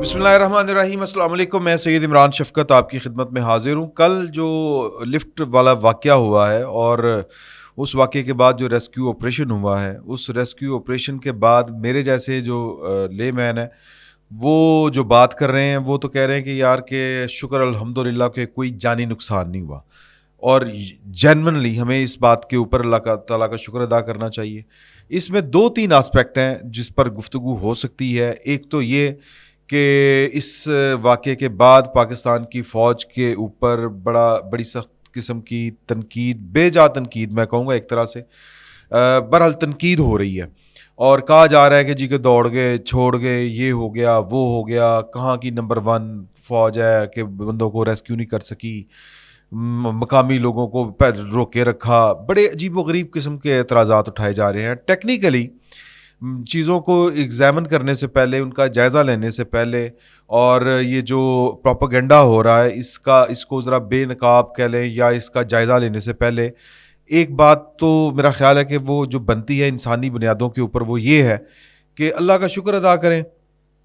بسم اللہ الرحمن الرحیم. السلام علیکم. میں سید عمران شفقت آپ کی خدمت میں حاضر ہوں. کل جو لفٹ والا واقعہ ہوا ہے اور اس واقعے کے بعد جو ریسکیو آپریشن ہوا ہے, اس ریسکیو آپریشن کے بعد میرے جیسے جو لے مین ہے وہ جو بات کر رہے ہیں وہ تو کہہ رہے ہیں کہ یار کہ شکر الحمدللہ کہ کوئی جانی نقصان نہیں ہوا, اور جینونلی ہمیں اس بات کے اوپر اللہ تعالیٰ کا شکر ادا کرنا چاہیے. اس میں 2-3 آسپیکٹ ہیں جس پر گفتگو ہو سکتی ہے. ایک تو یہ کہ اس واقعے کے بعد پاکستان کی فوج کے اوپر بڑی سخت قسم کی تنقید, بے جا تنقید میں کہوں گا ایک طرح سے, بہرحال تنقید ہو رہی ہے اور کہا جا رہا ہے کہ جی کہ دوڑ گئے, چھوڑ گئے, یہ ہو گیا, وہ ہو گیا, کہاں کی نمبر 1 فوج ہے کہ بندوں کو ریسکیو نہیں کر سکی, مقامی لوگوں کو روکے رکھا. بڑے عجیب و غریب قسم کے اعتراضات اٹھائے جا رہے ہیں. ٹیکنیکلی چیزوں کو ایگزامن کرنے سے پہلے, ان کا جائزہ لینے سے پہلے, اور یہ جو پروپیگنڈا ہو رہا ہے اس کو ذرا بے نقاب کہہ لیں یا اس کا جائزہ لینے سے پہلے ایک بات تو میرا خیال ہے کہ وہ جو بنتی ہے انسانی بنیادوں کے اوپر, وہ یہ ہے کہ اللہ کا شکر ادا کریں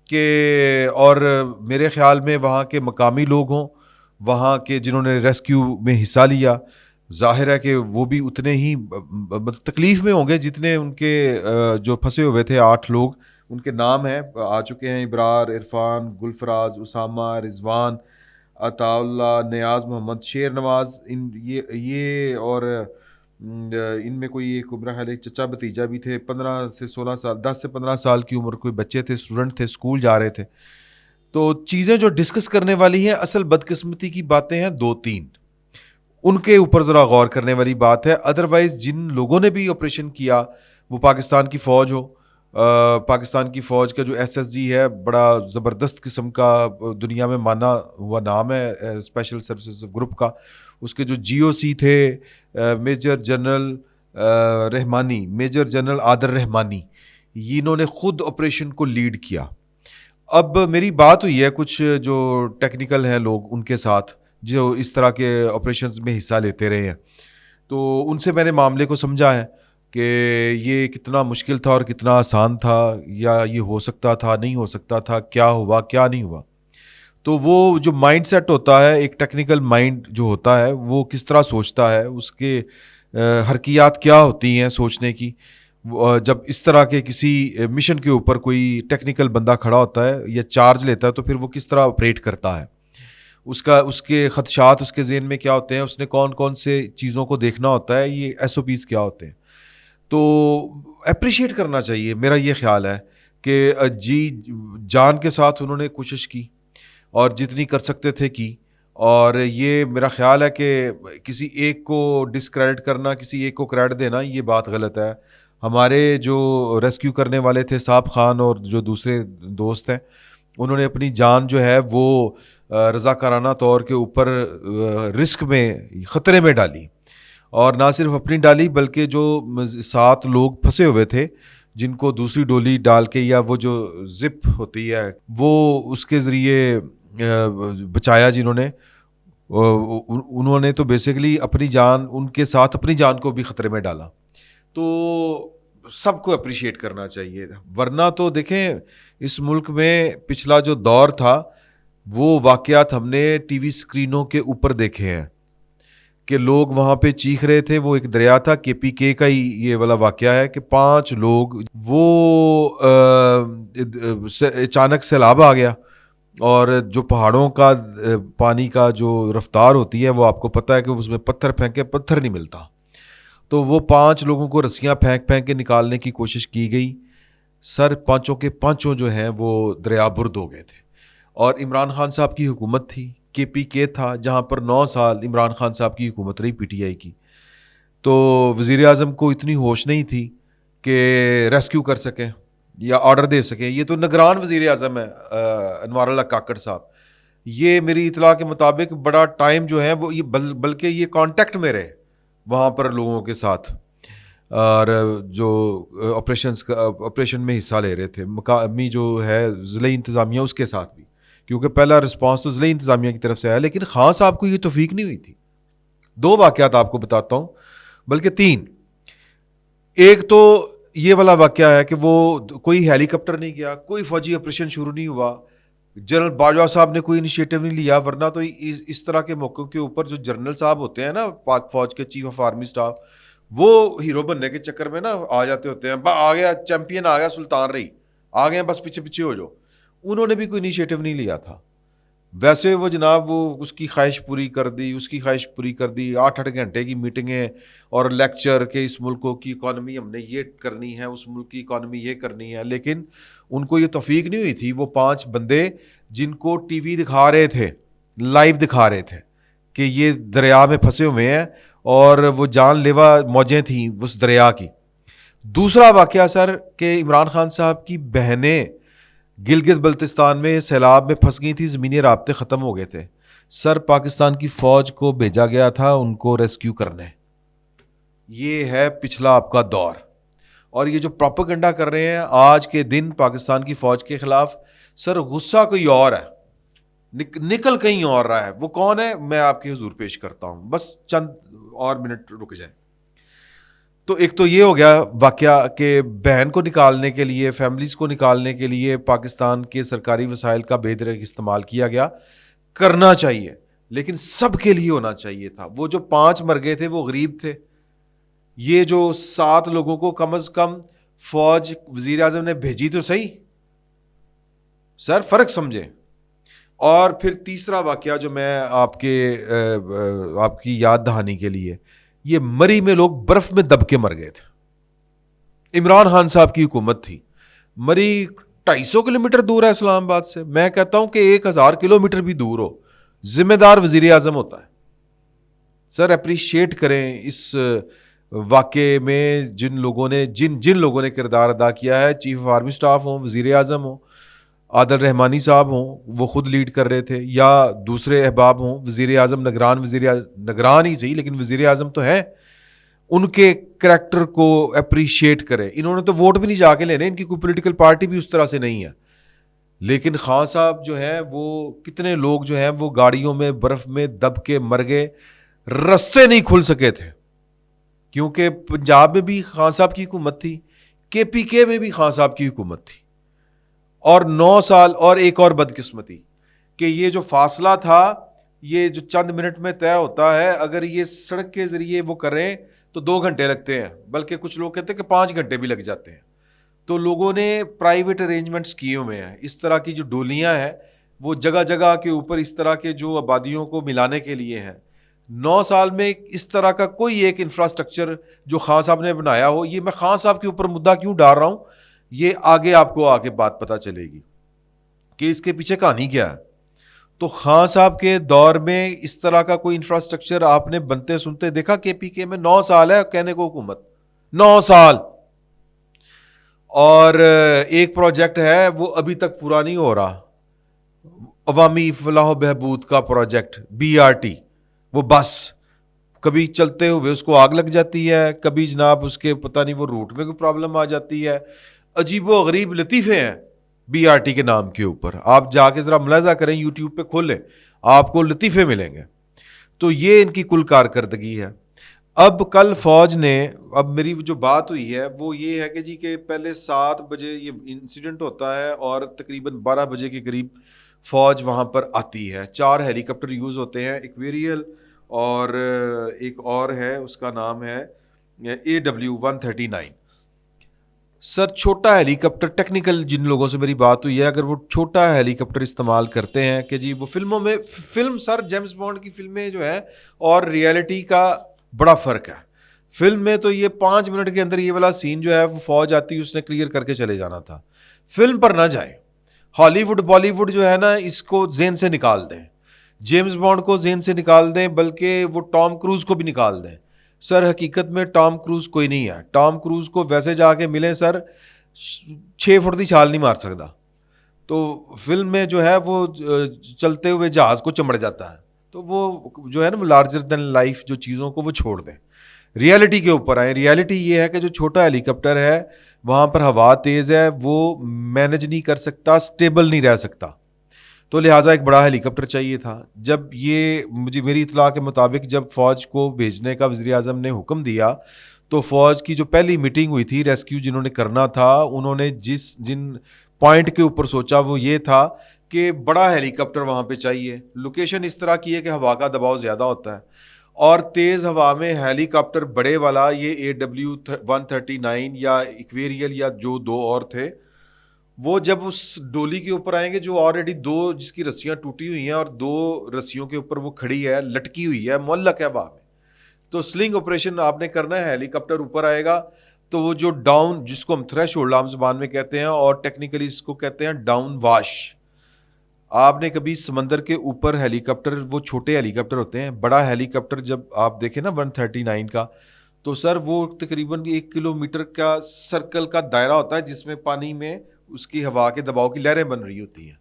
کہ, اور میرے خیال میں وہاں کے مقامی لوگ ہوں, وہاں کے جنہوں نے ریسکیو میں حصہ لیا, ظاہر ہے کہ وہ بھی اتنے ہی تکلیف میں ہوں گے جتنے ان کے جو پھنسے ہوئے تھے 8 لوگ. ان کے نام ہیں, آ چکے ہیں, ابرار, عرفان, گلفراز, اسامہ, رضوان, عطا اللہ, نیاز محمد, شیر نواز. یہ اور ان میں کوئی ایک میرا خیال ہے چچا بھتیجا بھی تھے. 15 سے 16 سال, 10 سے 15 سال کی عمر کوئی بچے تھے, اسٹوڈنٹ تھے, اسکول جا رہے تھے. تو چیزیں جو ڈسکس کرنے والی ہیں, اصل بدقسمتی کی باتیں ہیں 2-3, ان کے اوپر ذرا غور کرنے والی بات ہے. ادروائز جن لوگوں نے بھی آپریشن کیا, وہ پاکستان کی فوج ہو, پاکستان کی فوج کا جو SSG ہے بڑا زبردست قسم کا دنیا میں مانا ہوا نام ہے اسپیشل سروسز گروپ کا. اس کے جو GOC تھے میجر جنرل رحمانی, میجر جنرل عادر رحمانی, انہوں نے خود آپریشن کو لیڈ کیا. اب میری بات ہوئی ہے کچھ جو ٹیکنیکل ہیں لوگ ان کے ساتھ جو اس طرح کے آپریشنز میں حصہ لیتے رہے ہیں, تو ان سے میں نے معاملے کو سمجھا ہے کہ یہ کتنا مشکل تھا اور کتنا آسان تھا, یا یہ ہو سکتا تھا, نہیں ہو سکتا تھا, کیا ہوا, کیا نہیں ہوا. تو وہ جو مائنڈ سیٹ ہوتا ہے, ایک ٹیکنیکل مائنڈ جو ہوتا ہے وہ کس طرح سوچتا ہے, اس کے حرکیات کیا ہوتی ہیں سوچنے کی. جب اس طرح کے کسی مشن کے اوپر کوئی ٹیکنیکل بندہ کھڑا ہوتا ہے یا چارج لیتا ہے تو پھر وہ کس طرح آپریٹ کرتا ہے, اس کے خدشات اس کے ذہن میں کیا ہوتے ہیں, اس نے کون کون سے چیزوں کو دیکھنا ہوتا ہے, یہ SOPs کیا ہوتے ہیں. تو اپریشیٹ کرنا چاہیے, میرا یہ خیال ہے کہ جی جان کے ساتھ انہوں نے کوشش کی اور جتنی کر سکتے تھے کی. اور یہ میرا خیال ہے کہ کسی ایک کو ڈسکریڈٹ کرنا, کسی ایک کو کریڈٹ دینا, یہ بات غلط ہے. ہمارے جو ریسکیو کرنے والے تھے صاحب خان اور جو دوسرے دوست ہیں, انہوں نے اپنی جان جو ہے وہ رضاکارانہ طور کے اوپر رسک میں, خطرے میں ڈالی, اور نہ صرف اپنی ڈالی بلکہ جو 7 لوگ پھنسے ہوئے تھے جن کو دوسری ڈولی ڈال کے, یا وہ جو زپ ہوتی ہے وہ اس کے ذریعے بچایا جنہوں نے, انہوں نے تو بیسیکلی اپنی جان, ان کے ساتھ اپنی جان کو بھی خطرے میں ڈالا. تو سب کو اپریشیٹ کرنا چاہیے, ورنہ تو دیکھیں اس ملک میں پچھلا جو دور تھا وہ واقعات ہم نے ٹی وی اسکرینوں کے اوپر دیکھے ہیں کہ لوگ وہاں پہ چیخ رہے تھے. وہ ایک دریا تھا KPK کا ہی یہ والا واقعہ ہے کہ 5 لوگ, وہ اچانک سیلاب آ گیا, اور جو پہاڑوں کا پانی کا جو رفتار ہوتی ہے وہ آپ کو پتہ ہے کہ اس میں پتھر پھینکے پتھر نہیں ملتا. تو وہ 5 لوگوں کو رسیاں پھینک کے نکالنے کی کوشش کی گئی. سر 5 کے 5 جو ہیں وہ دریا برد ہو گئے تھے, اور عمران خان صاحب کی حکومت تھی, KPK تھا جہاں پر 9 سال عمران خان صاحب کی حکومت رہی PTI کی. تو وزیر اعظم کو اتنی ہوش نہیں تھی کہ ریسکیو کر سکیں یا آرڈر دے سکیں. یہ تو نگران وزیر اعظم ہے انوار اللہ کاکڑ صاحب, یہ میری اطلاع کے مطابق بڑا ٹائم جو ہے وہ یہ بلکہ یہ کانٹیکٹ میں رہے وہاں پر لوگوں کے ساتھ, اور جو آپریشن میں حصہ لے رہے تھے, مقامی جو ہے ضلعی انتظامیہ اس کے ساتھ بھی, کیونکہ پہلا رسپانس تو ضلعی انتظامیہ کی طرف سے آیا, لیکن خان صاحب کو یہ توفیق نہیں ہوئی تھی. 2 واقعات آپ کو بتاتا ہوں, بلکہ 3. ایک تو یہ والا واقعہ ہے کہ وہ کوئی ہیلی کاپٹر نہیں گیا, کوئی فوجی آپریشن شروع نہیں ہوا, جنرل باجوہ صاحب نے کوئی انیشیٹو نہیں لیا, ورنہ تو اس طرح کے موقعوں کے اوپر جو جنرل صاحب ہوتے ہیں نا پاک فوج کے چیف آف آرمی اسٹاف, وہ ہیرو بننے کے چکر میں نا آ جاتے ہوتے ہیں, آ گیا چیمپئن, آ گیا سلطان رہی, آ گئے بس پیچھے پیچھے ہو جاؤ. انہوں نے بھی کوئی انیشیٹو نہیں لیا تھا. ویسے وہ جناب وہ اس کی خواہش پوری کر دی, اس کی خواہش پوری کر دی, 8 گھنٹے کی میٹنگیں اور لیکچر کہ اس ملکوں کی اکانومی ہم نے یہ کرنی ہے, اس ملک کی اکانومی یہ کرنی ہے. لیکن ان کو یہ توفیق نہیں ہوئی تھی. وہ 5 بندے جن کو ٹی وی دکھا رہے تھے, لائیو دکھا رہے تھے کہ یہ دریا میں پھنسے ہوئے ہیں اور وہ جان لیوا موجیں تھیں اس دریا کی. دوسرا واقعہ سر کہ عمران خان صاحب کی بہنیں گلگت بلتستان میں سیلاب میں پھنس گئی تھی, زمینی رابطے ختم ہو گئے تھے. سر پاکستان کی فوج کو بھیجا گیا تھا ان کو ریسکیو کرنے. یہ ہے پچھلا آپ کا دور. اور یہ جو پروپیگنڈا کر رہے ہیں آج کے دن پاکستان کی فوج کے خلاف, سر غصہ کوئی اور ہے, نکل کہیں اور رہا ہے. وہ کون ہے میں آپ کے حضور پیش کرتا ہوں, بس چند اور منٹ رک جائیں. تو ایک تو یہ ہو گیا واقعہ کہ بہن کو نکالنے کے لیے, فیملیز کو نکالنے کے لیے پاکستان کے سرکاری وسائل کا بے دریغ استعمال کیا گیا. کرنا چاہیے لیکن سب کے لیے ہونا چاہیے تھا. وہ جو 5 مر گئے تھے وہ غریب تھے. یہ جو 7 لوگوں کو کم از کم فوج وزیر اعظم نے بھیجی تو صحیح, سر فرق سمجھے. اور پھر تیسرا واقعہ جو میں آپ کی یاد دہانی کے لیے, یہ مری میں لوگ برف میں دب کے مر گئے تھے. عمران خان صاحب کی حکومت تھی. مری 250 کلومیٹر دور ہے اسلام آباد سے. میں کہتا ہوں کہ 1000 کلومیٹر بھی دور ہو, ذمہ دار وزیر اعظم ہوتا ہے. سر اپریشیٹ کریں اس واقعے میں جن لوگوں نے کردار ادا کیا ہے, چیف آف آرمی اسٹاف ہوں, وزیر اعظم ہوں, عادل رحمانی صاحب ہوں وہ خود لیڈ کر رہے تھے, یا دوسرے احباب ہوں, وزیر اعظم نگران ہی صحیح لیکن وزیر اعظم تو ہیں, ان کے کریکٹر کو اپریشیٹ کرے. انہوں نے تو ووٹ بھی نہیں جا کے لینے, ان کی کوئی پولیٹیکل پارٹی بھی اس طرح سے نہیں ہے. لیکن خان صاحب جو ہیں وہ کتنے لوگ جو ہیں وہ گاڑیوں میں برف میں دب کے مر گئے, رستے نہیں کھل سکے تھے. کیونکہ پنجاب میں بھی خان صاحب کی حکومت تھی, KPK میں بھی خان صاحب کی حکومت تھی. اور 9 سال اور ایک اور بدقسمتی کہ یہ جو فاصلہ تھا یہ جو چند منٹ میں طے ہوتا ہے, اگر یہ سڑک کے ذریعے وہ کریں تو 2 گھنٹے لگتے ہیں, بلکہ کچھ لوگ کہتے ہیں کہ 5 گھنٹے بھی لگ جاتے ہیں. تو لوگوں نے پرائیویٹ ارینجمنٹس کیے ہوئے ہیں. اس طرح کی جو ڈولیاں ہیں وہ جگہ جگہ کے اوپر اس طرح کے جو آبادیوں کو ملانے کے لیے ہیں. 9 سال میں اس طرح کا کوئی ایک انفراسٹرکچر جو خان صاحب نے بنایا ہو, یہ میں خان صاحب کے اوپر مدعا کیوں ڈال رہا ہوں, یہ آگے آپ کو آگے بات پتہ چلے گی کہ اس کے پیچھے کہانی کیا ہے. تو خان صاحب کے دور میں اس طرح کا کوئی انفراسٹرکچر آپ نے بنتے سنتے دیکھا؟ KPK میں 9 سال ہے کہنے کو حکومت, 9 سال. اور ایک پروجیکٹ ہے وہ ابھی تک پورا نہیں ہو رہا, عوامی فلاح و بہبود کا پروجیکٹ BRT. وہ بس کبھی چلتے ہوئے اس کو آگ لگ جاتی ہے, کبھی جناب اس کے پتہ نہیں وہ روٹ میں کوئی پرابلم آ جاتی ہے. عجیب و غریب لطیفے ہیں BRT کے نام کے اوپر. آپ جا کے ذرا ملاحظہ کریں, یوٹیوب پہ کھولیں, آپ کو لطیفے ملیں گے. تو یہ ان کی کل کارکردگی ہے. اب کل فوج نے, اب میری جو بات ہوئی ہے وہ یہ ہے کہ جی کہ پہلے 7 بجے یہ انسیڈنٹ ہوتا ہے اور تقریباً 12 بجے کے قریب فوج وہاں پر آتی ہے. 4 ہیلی کاپٹر یوز ہوتے ہیں, ایک ویریل اور ایک اور ہے اس کا نام ہے AW139. سر چھوٹا ہیلی کاپٹر, ٹیکنیکل جن لوگوں سے میری بات ہوئی ہے, اگر وہ چھوٹا ہیلی کاپٹر استعمال کرتے ہیں کہ جی وہ فلموں میں, فلم سر جیمز بانڈ کی فلمیں جو ہیں اور ریئلٹی کا بڑا فرق ہے. فلم میں تو یہ 5 منٹ کے اندر یہ والا سین جو ہے وہ فوج آتی اس نے کلیئر کر کے چلے جانا تھا. فلم پر نہ جائیں, ہالی ووڈ بالی ووڈ جو ہے نا اس کو ذہن سے نکال دیں, جیمز بانڈ کو ذہن سے نکال دیں, بلکہ وہ ٹام کروز کو بھی نکال دیں. سر حقیقت میں ٹام کروز کوئی نہیں ہے. ٹام کروز کو ویسے جا کے ملیں سر 6 فٹ کی چھال نہیں مار سکتا. تو فلم میں جو ہے وہ چلتے ہوئے جہاز کو چمڑ جاتا ہے. تو وہ جو ہے نا وہ لارجر دین لائف جو چیزوں کو وہ چھوڑ دیں, ریئلٹی کے اوپر آئیں. ریئلٹی یہ ہے کہ جو چھوٹا ہیلی کاپٹر ہے وہاں پر ہوا تیز ہے, وہ مینج نہیں کر سکتا, اسٹیبل نہیں رہ سکتا. تو لہٰذا ایک بڑا ہیلی کاپٹر چاہیے تھا. جب یہ میری اطلاع کے مطابق جب فوج کو بھیجنے کا وزیر اعظم نے حکم دیا تو فوج کی جو پہلی میٹنگ ہوئی تھی, ریسکیو جنہوں نے کرنا تھا, انہوں نے جن پوائنٹ کے اوپر سوچا وہ یہ تھا کہ بڑا ہیلی کاپٹر وہاں پہ چاہیے. لوکیشن اس طرح کی ہے کہ ہوا کا دباؤ زیادہ ہوتا ہے, اور تیز ہوا میں ہیلی کاپٹر بڑے والا یہ AW139 یا ایکویریل یا جو دو اور تھے, وہ جب اس ڈولی کے اوپر آئیں گے جو آلریڈی دو جس کی رسیاں ٹوٹی ہوئی ہیں اور دو رسیوں کے اوپر وہ کھڑی ہے, لٹکی ہوئی ہے, معلق ہے ہوا میں, تو سلنگ آپریشن آپ نے کرنا ہے. ہیلی کاپٹر اوپر آئے گا تو وہ جو ڈاؤن, جس کو ہم تھریش ہولڈ عام زبان میں کہتے ہیں اور ٹیکنیکلی اس کو کہتے ہیں ڈاؤن واش. آپ نے کبھی سمندر کے اوپر ہیلی کاپٹر, وہ چھوٹے ہیلی کاپٹر ہوتے ہیں, بڑا ہیلی کاپٹر جب آپ دیکھیں نا 139 کا, تو سر وہ تقریباً 1 کلومیٹر کا سرکل کا دائرہ ہوتا ہے جس میں پانی میں اس کی ہوا کے دباؤ کی لہریں بن رہی ہوتی ہیں.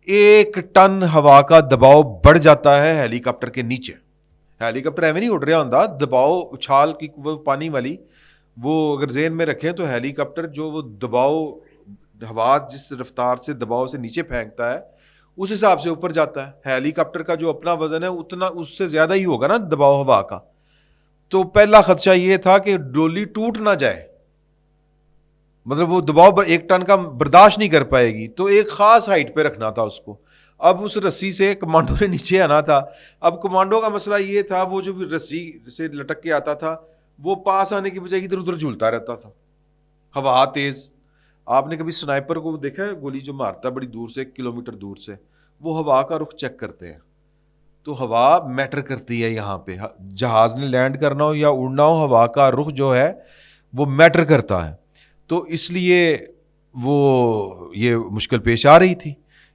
1 ٹن ہوا کا دباؤ بڑھ جاتا ہے ہیلی کاپٹر کے نیچے. ہیلی کاپٹر ایویں نہیں اڑ رہا ہوتا, دباؤ اچھال کی وہ پانی والی, وہ اگر ذہن میں رکھیں تو ہیلی کاپٹر جو وہ دباؤ, ہوا جس رفتار سے دباؤ سے نیچے پھینکتا ہے اس حساب سے اوپر جاتا ہے. ہیلی کاپٹر کا جو اپنا وزن ہے اتنا اس سے زیادہ ہی ہوگا نا دباؤ ہوا کا. تو پہلا خدشہ یہ تھا کہ ڈولی ٹوٹ نہ جائے, مطلب وہ دباؤ 1 ٹن کا برداشت نہیں کر پائے گی, تو ایک خاص ہائٹ پہ رکھنا تھا اس کو. اب اس رسی سے کمانڈو نے نیچے آنا تھا. اب کمانڈو کا مسئلہ یہ تھا, وہ جو بھی رسی سے لٹک کے آتا تھا وہ پاس آنے کی بجائے ادھر ادھر جھولتا رہتا تھا, ہوا تیز. آپ نے کبھی سنائپر کو دیکھا ہے, گولی جو مارتا ہے بڑی دور سے, 1 کلومیٹر دور سے, وہ ہوا کا رخ چیک کرتے ہیں. تو ہوا میٹر کرتی ہے یہاں پہ, جہاز نے لینڈ کرنا ہو یا اڑنا ہو, ہوا کا رخ جو ہے وہ میٹر کرتا ہے. تو اس لیے وہ یہ مشکل پیش آ رہی تھی.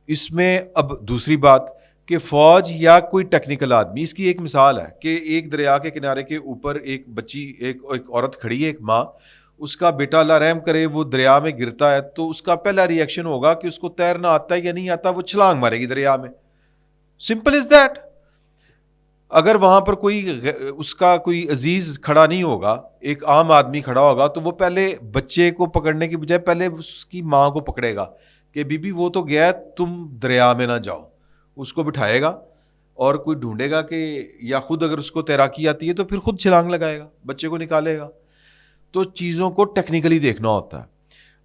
اس میں اب دوسری بات کہ فوج یا کوئی ٹیکنیکل آدمی, اس کی ایک مثال ہے کہ ایک دریا کے کنارے کے اوپر ایک بچی, ایک عورت کھڑی ہے, ایک ماں, اس کا بیٹا اللہ رحم کرے وہ دریا میں گرتا ہے, تو اس کا پہلا ری ایکشن ہوگا کہ اس کو تیرنا آتا ہے یا نہیں آتا, وہ چھلانگ مارے گی دریا میں. Simple is that. اگر وہاں پر کوئی اس کا کوئی عزیز کھڑا نہیں ہوگا, ایک عام آدمی کھڑا ہوگا, تو وہ پہلے بچے کو پکڑنے کی بجائے پہلے اس کی ماں کو پکڑے گا کہ بی بی وہ تو گیا ہے, تم دریا میں نہ جاؤ. اس کو بٹھائے گا اور کوئی ڈھونڈے گا کہ, یا خود اگر اس کو تیراکی آتی ہے تو پھر خود چھلانگ لگائے گا, بچے کو نکالے گا. تو چیزوں کو ٹیکنیکلی دیکھنا ہوتا ہے.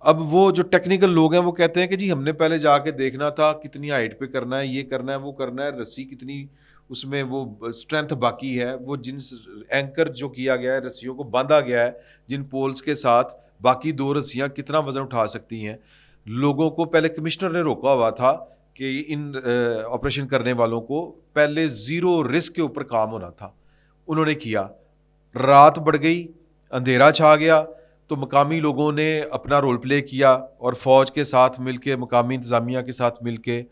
اب وہ جو ٹیکنیکل لوگ ہیں وہ کہتے ہیں کہ جی ہم نے پہلے جا کے دیکھنا تھا کتنی ہائٹ پہ کرنا ہے, یہ کرنا ہے, وہ کرنا ہے, رسی کتنی اس میں وہ اسٹرینتھ باقی ہے, وہ جن اینکر جو کیا گیا ہے, رسیوں کو باندھا گیا ہے جن پولز کے ساتھ, باقی 2 رسیاں کتنا وزن اٹھا سکتی ہیں. لوگوں کو پہلے کمشنر نے روکا ہوا تھا کہ ان آپریشن کرنے والوں کو پہلے 0 رسک کے اوپر کام ہونا تھا. انہوں نے کیا, رات بڑھ گئی, اندھیرا چھا گیا, تو مقامی لوگوں نے اپنا رول پلے کیا اور فوج کے ساتھ مل کے, مقامی انتظامیہ کے ساتھ مل کے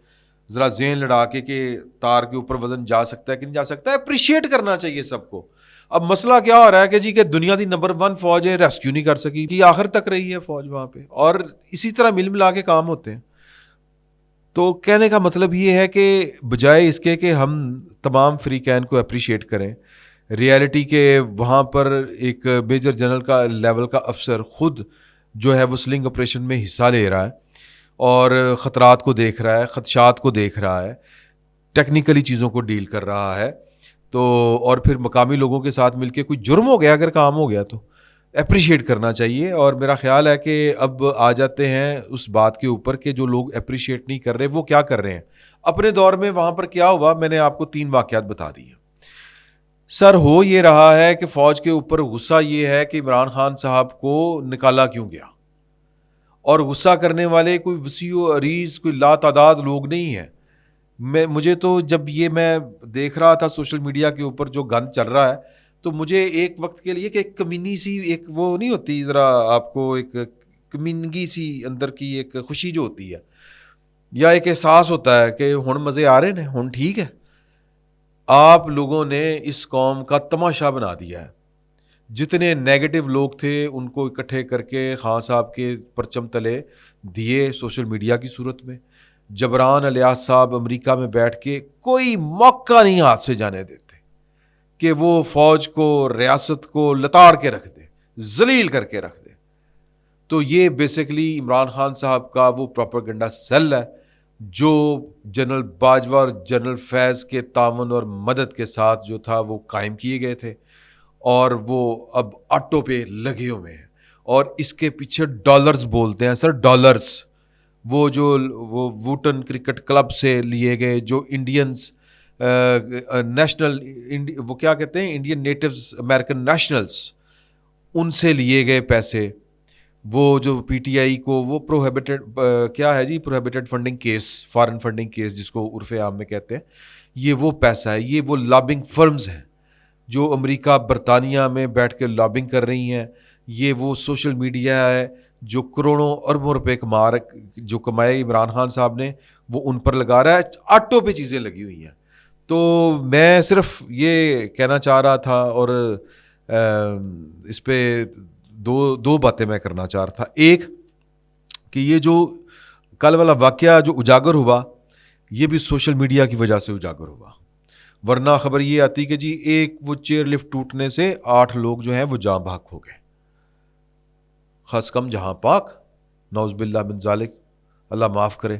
ذرا ذہن لڑا کے کہ تار کے اوپر وزن جا سکتا ہے کہ نہیں جا سکتا ہے. اپریشیٹ کرنا چاہیے سب کو. اب مسئلہ کیا ہو رہا ہے کہ جی کہ دنیا کی نمبر 1 فوج ہے, ریسکیو نہیں کر سکی, کہ آخر تک رہی ہے فوج وہاں پہ, اور اسی طرح مل ملا کے کام ہوتے ہیں. تو کہنے کا مطلب یہ ہے کہ بجائے اس کے کہ ہم تمام فریقین کو اپریشیٹ کریں, ریئلٹی کے وہاں پر ایک میجر جنرل کا لیول کا افسر خود جو ہے وہ سلنگ آپریشن میں حصہ لے رہا ہے اور خطرات کو دیکھ رہا ہے, خدشات کو دیکھ رہا ہے, ٹیکنیکلی چیزوں کو ڈیل کر رہا ہے. تو اور پھر مقامی لوگوں کے ساتھ مل کے کوئی جرم ہو گیا, اگر کام ہو گیا تو اپریشیٹ کرنا چاہیے. اور میرا خیال ہے کہ اب آ جاتے ہیں اس بات کے اوپر کہ جو لوگ اپریشیٹ نہیں کر رہے وہ کیا کر رہے ہیں. اپنے دور میں وہاں پر کیا ہوا, میں نے آپ کو 3 واقعات بتا دیے. سر ہو یہ رہا ہے کہ فوج کے اوپر غصہ یہ ہے کہ عمران خان صاحب کو نکالا کیوں گیا, اور غصہ کرنے والے کوئی وسیع و عریض کوئی لا تعداد لوگ نہیں ہیں. مجھے تو جب یہ میں دیکھ رہا تھا سوشل میڈیا کے اوپر جو گند چل رہا ہے, تو مجھے ایک وقت کے لیے کہ ایک کمینی سی, ایک وہ نہیں ہوتی ذرا آپ کو ایک کمینگی سی اندر کی ایک خوشی جو ہوتی ہے, یا ایک احساس ہوتا ہے کہ ہن مزے آ رہے ہیں, ہن ٹھیک ہے. آپ لوگوں نے اس قوم کا تماشا بنا دیا ہے. جتنے نیگیٹو لوگ تھے ان کو اکٹھے کر کے خان صاحب کے پرچم تلے دیے سوشل میڈیا کی صورت میں. جبران الیاس صاحب امریکہ میں بیٹھ کے کوئی موقع نہیں ہاتھ سے جانے دیتے کہ وہ فوج کو, ریاست کو لتاڑ کے رکھ دے, ذلیل کر کے رکھ دے. تو یہ بیسیکلی عمران خان صاحب کا وہ پروپیگنڈا سیل ہے جو جنرل باجوہ اور جنرل فیض کے تعاون اور مدد کے ساتھ جو تھا وہ قائم کیے گئے تھے, اور وہ اب آٹو پہ لگے ہوئے ہیں. اور اس کے پیچھے ڈالرز بولتے ہیں سر, ڈالرز. وہ جو وہ ووٹن کرکٹ کلب سے لیے گئے، جو انڈینز نیشنل وہ کیا کہتے ہیں انڈین نیٹوز امریکن نیشنلز، ان سے لیے گئے پیسے، وہ جو پی ٹی آئی کو وہ پروہیبٹڈ کیا ہے جی prohibited funding case, foreign funding case جس کو عرف عام میں کہتے ہیں، یہ وہ پیسہ ہے، یہ وہ لابنگ فرمز ہیں جو امریکہ برطانیہ میں بیٹھ کے لابنگ کر رہی ہیں، یہ وہ سوشل میڈیا ہے جو کروڑوں اربوں روپے جو کمائے عمران خان صاحب نے، وہ ان پر لگا رہا ہے، آٹوں پہ چیزیں لگی ہوئی ہیں۔ تو میں صرف یہ کہنا چاہ رہا تھا، اور اس پہ دو باتیں میں کرنا چاہ رہا تھا۔ ایک کہ یہ جو کل والا واقعہ جو اجاگر ہوا، یہ بھی سوشل میڈیا کی وجہ سے اجاگر ہوا، ورنہ خبر یہ آتی کہ جی ایک وہ چیئر لفٹ ٹوٹنے سے 8 لوگ جو ہیں وہ جاں بحق ہو گئے، خاص کم جہاں پاک، نعوذ باللہ من ذالک، اللہ معاف کرے،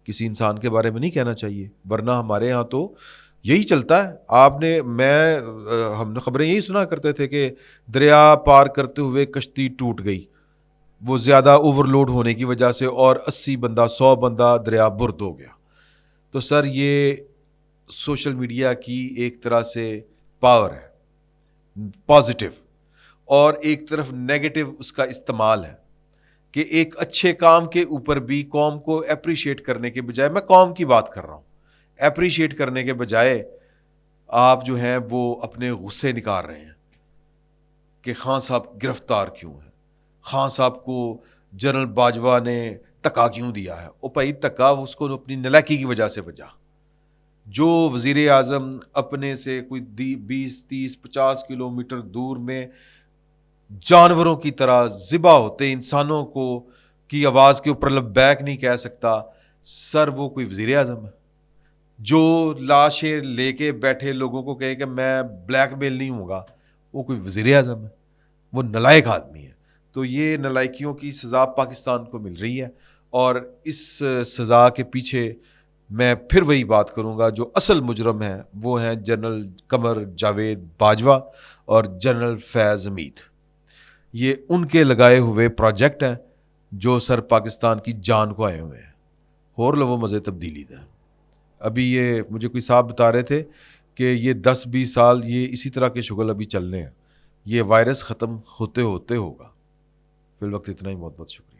کسی انسان کے بارے میں نہیں کہنا چاہیے، ورنہ ہمارے ہاں تو یہی چلتا ہے۔ ہم نے خبریں یہی سنا کرتے تھے کہ دریا پار کرتے ہوئے کشتی ٹوٹ گئی، وہ زیادہ اوور لوڈ ہونے کی وجہ سے، اور 80 بندہ 100 بندہ دریا برد ہو گیا۔ تو سر یہ سوشل میڈیا کی ایک طرح سے پاور ہے پازیٹیو، اور ایک طرف نیگیٹو اس کا استعمال ہے کہ ایک اچھے کام کے اوپر بھی قوم کو اپریشیٹ کرنے کے بجائے، میں قوم کی بات کر رہا ہوں، اپریشیٹ کرنے کے بجائے آپ جو ہیں وہ اپنے غصے نکال رہے ہیں کہ خان صاحب گرفتار کیوں ہیں، خان صاحب کو جنرل باجوہ نے تکا کیوں دیا ہے۔ او بھائی تکا اس کو اپنی نلاکی کی وجہ سے وجہ، جو وزیر اعظم اپنے سے کوئی 20 30 50 کلومیٹر دور میں جانوروں کی طرح ذبح ہوتے انسانوں کو کی آواز کے اوپر لبیک نہیں کہہ سکتا، سر وہ کوئی وزیر اعظم ہے؟ جو لاشیں لے کے بیٹھے لوگوں کو کہے کہ میں بلیک میل نہیں ہوں گا، وہ کوئی وزیر اعظم ہے؟ وہ نلائق آدمی ہے۔ تو یہ نلائکیوں کی سزا پاکستان کو مل رہی ہے، اور اس سزا کے پیچھے میں پھر وہی بات کروں گا، جو اصل مجرم ہیں وہ ہیں جنرل قمر جاوید باجوہ اور جنرل فیض حمید۔ یہ ان کے لگائے ہوئے پروجیکٹ ہیں جو سر پاکستان کی جان کو آئے ہوئے ہیں، اور لو مزے تبدیلی دیں۔ ابھی یہ مجھے کوئی صاحب بتا رہے تھے کہ یہ 10-20 سال یہ اسی طرح کے شغل ابھی چلنے ہیں، یہ وائرس ختم ہوتے ہوتے ہوگا۔ فی الوقت اتنا ہی، بہت بہت شکریہ۔